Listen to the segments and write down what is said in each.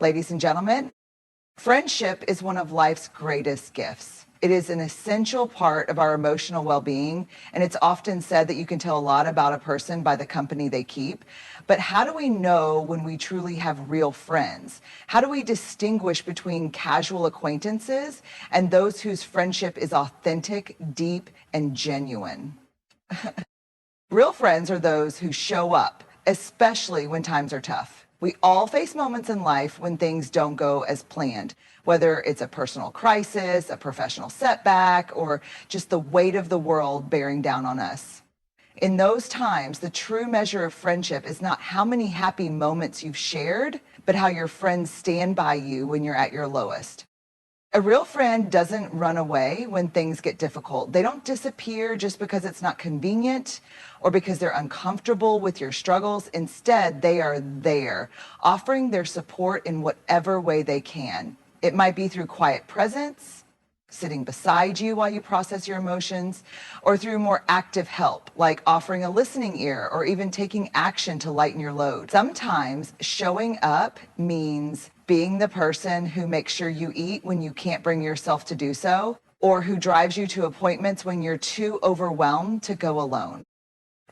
Ladies and gentlemen, friendship is one of life's greatest gifts. It is an essential part of our emotional well-being, and it's often said that you can tell a lot about a person by the company they keep. But how do we know when we truly have real friends? How do we distinguish between casual acquaintances and those whose friendship is authentic, deep, and genuine? Real friends are those who show up, especially when times are tough. We all face moments in life when things don't go as planned, whether it's a personal crisis, a professional setback, or just the weight of the world bearing down on us. In those times, the true measure of friendship is not how many happy moments you've shared, but how your friends stand by you when you're at your lowest. A real friend doesn't run away when things get difficult. They don't disappear just because it's not convenient or because they're uncomfortable with your struggles. Instead, they are there, offering their support in whatever way they can. It might be through quiet presence, sitting beside you while you process your emotions, or through more active help, like offering a listening ear or even taking action to lighten your load. Sometimes showing up means being the person who makes sure you eat when you can't bring yourself to do so, or who drives you to appointments when you're too overwhelmed to go alone.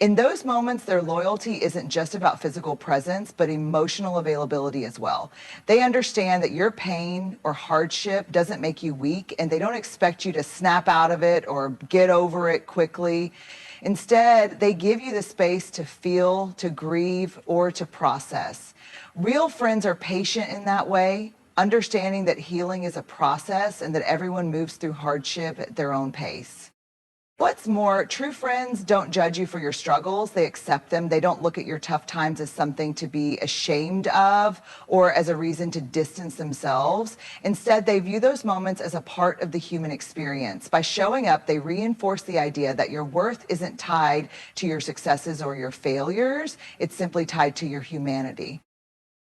In those moments, their loyalty isn't just about physical presence, but emotional availability as well. They understand that your pain or hardship doesn't make you weak, and they don't expect you to snap out of it or get over it quickly. Instead, they give you the space to feel, to grieve, or to process. Real friends are patient in that way, understanding that healing is a process and that everyone moves through hardship at their own pace. What's more, true friends don't judge you for your struggles. They accept them. They don't look at your tough times as something to be ashamed of or as a reason to distance themselves. Instead, they view those moments as a part of the human experience. By showing up, they reinforce the idea that your worth isn't tied to your successes or your failures. It's simply tied to your humanity.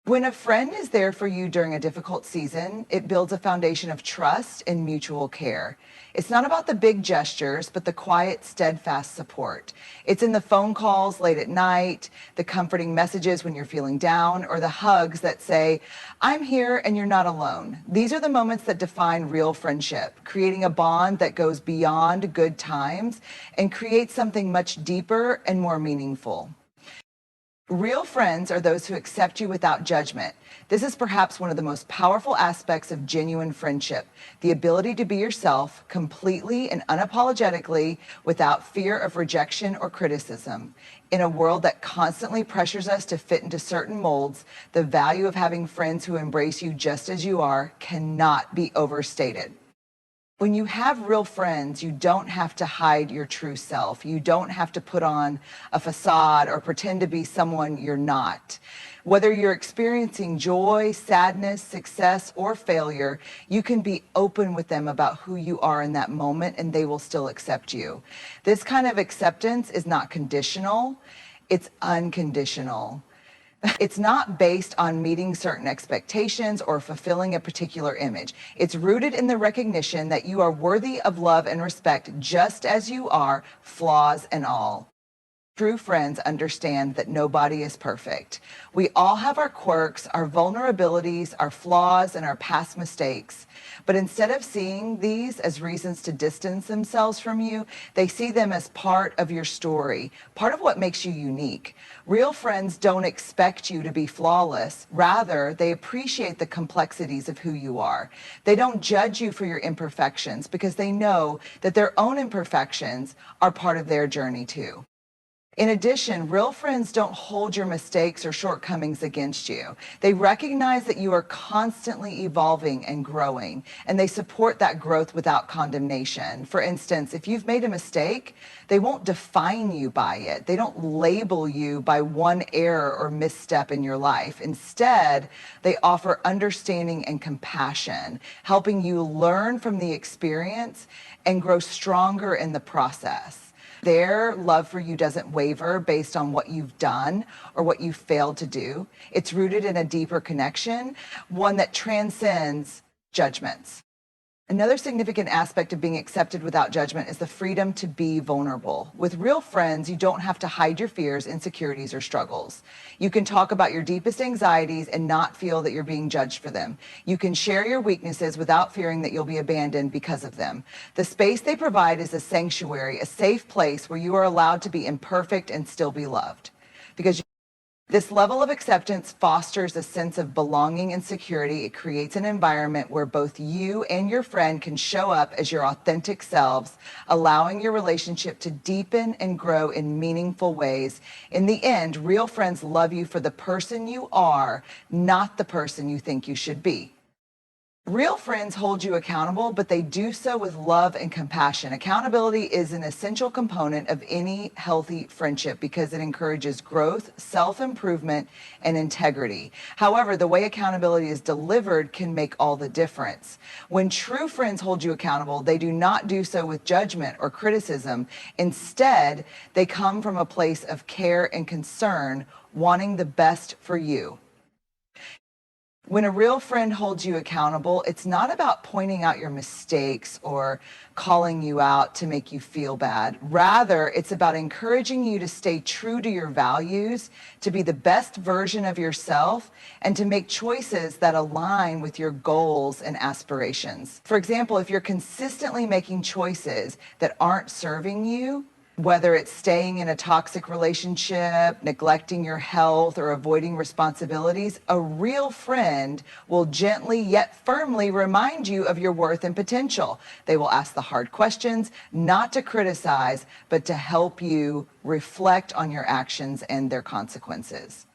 When a friend is there for you during a difficult season, it builds a foundation of trust and mutual care. It's not about the big gestures, but the quiet, steadfast support. It's in the phone calls late at night, the comforting messages when you're feeling down, or the hugs that say, "I'm here and you're not alone." These are the moments that define real friendship, creating a bond that goes beyond good times and creates something much deeper and more meaningful. Real friends are those who accept you without judgment. This is perhaps one of the most powerful aspects of genuine friendship, the ability to be yourself completely and unapologetically without fear of rejection or criticism. In a world that constantly pressures us to fit into certain molds, the value of having friends who embrace you just as you are cannot be overstated. When you have real friends, you don't have to hide your true self. You don't have to put on a facade or pretend to be someone you're not. Whether you're experiencing joy, sadness, success, or failure, you can be open with them about who you are in that moment, and they will still accept you. This kind of acceptance is not conditional, it's unconditional. It's not based on meeting certain expectations or fulfilling a particular image. It's rooted in the recognition that you are worthy of love and respect just as you are, flaws and all. True friends understand that nobody is perfect. We all have our quirks, our vulnerabilities, our flaws, and our past mistakes. But instead of seeing these as reasons to distance themselves from you, they see them as part of your story, part of what makes you unique. Real friends don't expect you to be flawless. Rather, they appreciate the complexities of who you are. They don't judge you for your imperfections because they know that their own imperfections are part of their journey too. In addition, real friends don't hold your mistakes or shortcomings against you. They recognize that you are constantly evolving and growing, and they support that growth without condemnation. For instance, if you've made a mistake, they won't define you by it. They don't label you by one error or misstep in your life. Instead, they offer understanding and compassion, helping you learn from the experience and grow stronger in the process. Their love for you doesn't waver based on what you've done or what you failed to do. It's rooted in a deeper connection, one that transcends judgments. Another significant aspect of being accepted without judgment is the freedom to be vulnerable. With real friends, you don't have to hide your fears, insecurities, or struggles. You can talk about your deepest anxieties and not feel that you're being judged for them. You can share your weaknesses without fearing that you'll be abandoned because of them. The space they provide is a sanctuary, a safe place where you are allowed to be imperfect and still be loved. Because this level of acceptance fosters a sense of belonging and security. It creates an environment where both you and your friend can show up as your authentic selves, allowing your relationship to deepen and grow in meaningful ways. In the end, real friends love you for the person you are, not the person you think you should be. Real friends hold you accountable, but they do so with love and compassion. Accountability is an essential component of any healthy friendship because it encourages growth, self-improvement, and integrity. However, the way accountability is delivered can make all the difference. When true friends hold you accountable, they do not do so with judgment or criticism. Instead, they come from a place of care and concern, wanting the best for you. When a real friend holds you accountable, it's not about pointing out your mistakes or calling you out to make you feel bad. Rather, it's about encouraging you to stay true to your values, to be the best version of yourself, and to make choices that align with your goals and aspirations. For example, if you're consistently making choices that aren't serving you, whether it's staying in a toxic relationship, neglecting your health, or avoiding responsibilities, a real friend will gently yet firmly remind you of your worth and potential. They will ask the hard questions, not to criticize, but to help you reflect on your actions and their consequences.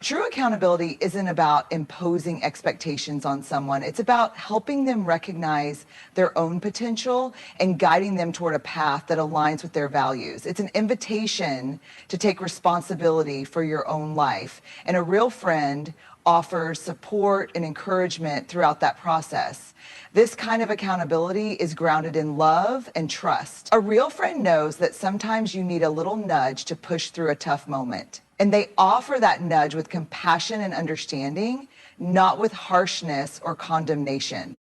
True accountability isn't about imposing expectations on someone. It's about helping them recognize their own potential and guiding them toward a path that aligns with their values. It's an invitation to take responsibility for your own life. And a real friend offers support and encouragement throughout that process. This kind of accountability is grounded in love and trust. A real friend knows that sometimes you need a little nudge to push through a tough moment. And they offer that nudge with compassion and understanding, not with harshness or condemnation.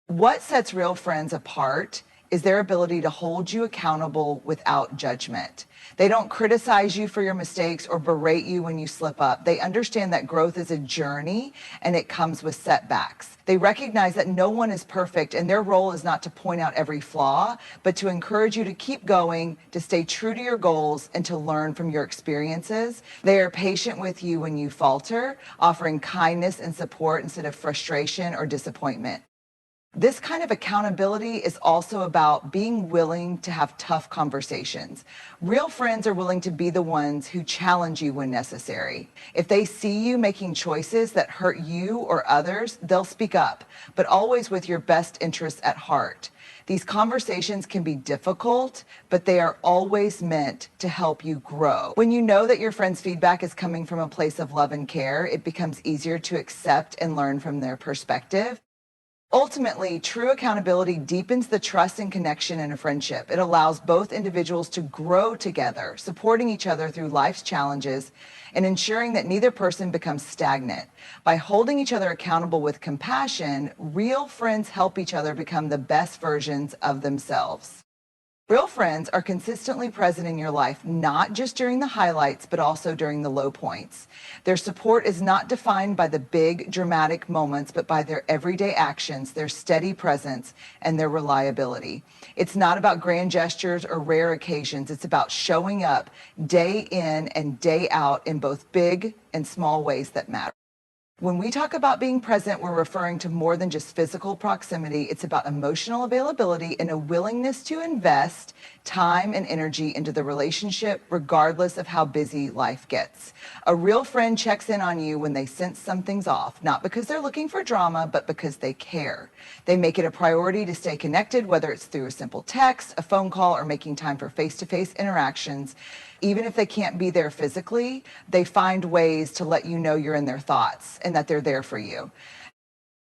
What sets real friends apart is their ability to hold you accountable without judgment. They don't criticize you for your mistakes or berate you when you slip up. They understand that growth is a journey and it comes with setbacks. They recognize that no one is perfect and their role is not to point out every flaw, but to encourage you to keep going, to stay true to your goals, and to learn from your experiences. They are patient with you when you falter, offering kindness and support instead of frustration or disappointment. This kind of accountability is also about being willing to have tough conversations. Real friends are willing to be the ones who challenge you when necessary. If they see you making choices that hurt you or others, they'll speak up, but always with your best interests at heart. These conversations can be difficult, but they are always meant to help you grow. When you know that your friend's feedback is coming from a place of love and care, it becomes easier to accept and learn from their perspective. Ultimately, true accountability deepens the trust and connection in a friendship. It allows both individuals to grow together, supporting each other through life's challenges and ensuring that neither person becomes stagnant. By holding each other accountable with compassion, real friends help each other become the best versions of themselves. Real friends are consistently present in your life, not just during the highlights, but also during the low points. Their support is not defined by the big, dramatic moments, but by their everyday actions, their steady presence, and their reliability. It's not about grand gestures or rare occasions. It's about showing up day in and day out in both big and small ways that matter. When we talk about being present, we're referring to more than just physical proximity. It's about emotional availability and a willingness to invest time and energy into the relationship, regardless of how busy life gets. A real friend checks in on you when they sense something's off, not because they're looking for drama, but because they care. They make it a priority to stay connected, whether it's through a simple text, a phone call, or making time for face-to-face interactions. Even if they can't be there physically, they find ways to let you know you're in their thoughts and that they're there for you.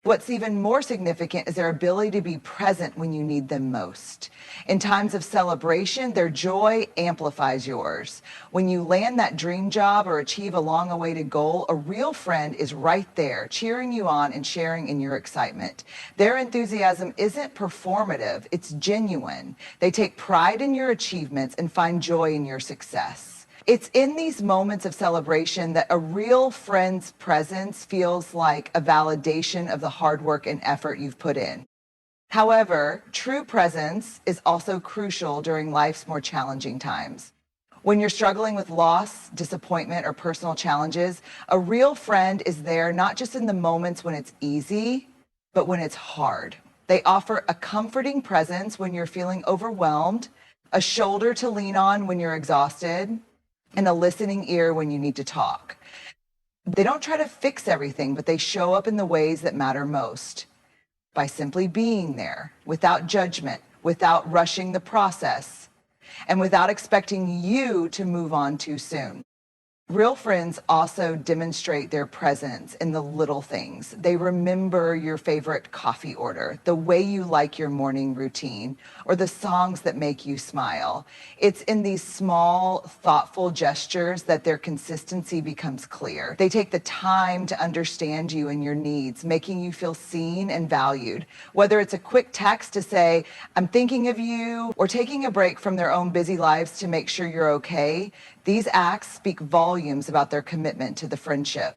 What's even more significant is their ability to be present when you need them most. In times of celebration, their joy amplifies yours. When you land that dream job or achieve a long awaited goal, a real friend is right there, cheering you on and sharing in your excitement. Their enthusiasm isn't performative, it's genuine. They take pride in your achievements and find joy in your success. It's in these moments of celebration that a real friend's presence feels like a validation of the hard work and effort you've put in. However, true presence is also crucial during life's more challenging times. When you're struggling with loss, disappointment, or personal challenges, a real friend is there not just in the moments when it's easy, but when it's hard. They offer a comforting presence when you're feeling overwhelmed, a shoulder to lean on when you're exhausted, and a listening ear when you need to talk. They don't try to fix everything, but they show up in the ways that matter most by simply being there without judgment, without rushing the process, and without expecting you to move on too soon. Real friends also demonstrate their presence in the little things. They remember your favorite coffee order, the way you like your morning routine, or the songs that make you smile. It's in these small, thoughtful gestures that their consistency becomes clear. They take the time to understand you and your needs, making you feel seen and valued. Whether it's a quick text to say, "I'm thinking of you," or taking a break from their own busy lives to make sure you're okay, these acts speak volumes about their commitment to the friendship.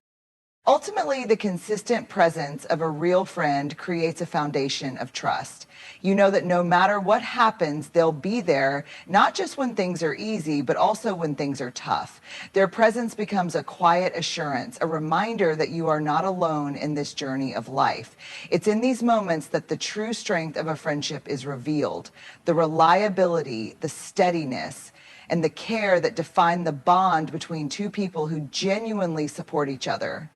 Ultimately, the consistent presence of a real friend creates a foundation of trust. You know that no matter what happens, they'll be there, not just when things are easy, but also when things are tough. Their presence becomes a quiet assurance, a reminder that you are not alone in this journey of life. It's in these moments that the true strength of a friendship is revealed. The reliability, the steadiness, and the care that define the bond between two people who genuinely support each other.